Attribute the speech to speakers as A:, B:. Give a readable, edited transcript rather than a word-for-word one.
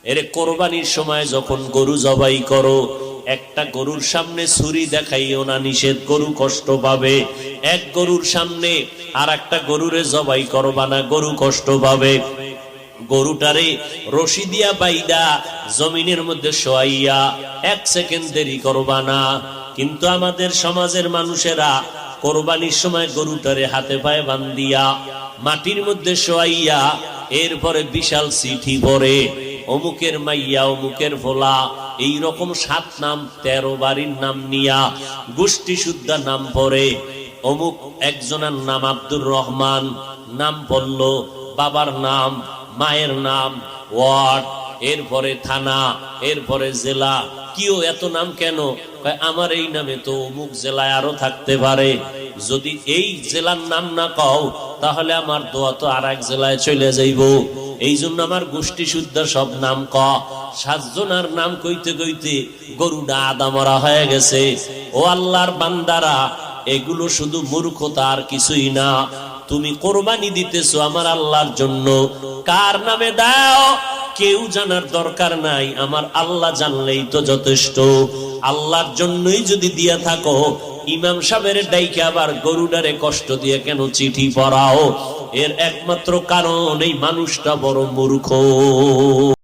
A: এর কোরবানির সময় যখন গরু জবাই করো, একটা গরুর সামনে ছুরি দেখাইও না, নিষেধ, গরু কষ্ট পাবে। এক গরুর সামনে আর একটা গরুরে জবাই করবা না, গরু কষ্ট পাবে। গরুটারে রশি দিয়া বাইদা জমিনের মধ্যে শোয়াইয়া 1 সেকেন্ড দেরি করবা না। কিন্তু আমাদের সমাজের মানুষেরা কোরবানির সময় গরুটারে হাতে পায়ে বান্ধিয়া মাটির মধ্যে শোয়াইয়া এরপরে বিশাল চিঠি পড়ে, অমুকের মাইয়া, অমুকের ভোলা, এইরকম 7 নাম 13 বাড়ির নাম নিয়া গোষ্ঠী শুদ্ধা নাম পড়ে। অমুক একজনের নাম আব্দুর রহমান, নাম পড়ল, বাবার নাম, মায়ের নাম, ওয়ার্ড, এরপরে থানা, এরপরে জেলা। কিও এত নাম কেন? আমার এই নামে তো অমুক জেলায় আরো থাকতে পারে। যদি এই জেলার নাম না কও তাহলে আমার দোয়া তো আর এক জেলায় চলে যাইব। এই জন্য আমার গোষ্ঠী শুদ্ধ সব নাম ক। 7 জনের নাম কইতে কইতে গরুটা আদা মরা হয়ে গেছে। ও আল্লাহর বান্দারা, এগুলো শুধু মূর্খতা আর কিছুই না। তুমি কোরবানি দিতেছো আমার আল্লাহর জন্য, কার নামে দাও কেউ জানার দরকার নাই, আমার আল্লাহ জানলেই তো যথেষ্ট। আল্লাহর জন্যই যদি দিয়া থাকো, ইমাম সাহেবের ডাইকে আবার গরুডারে কষ্ট দিয়ে কেন চিঠি পড়াও? এর একমাত্র কারণ এই মানুষটা বড় মূর্খ।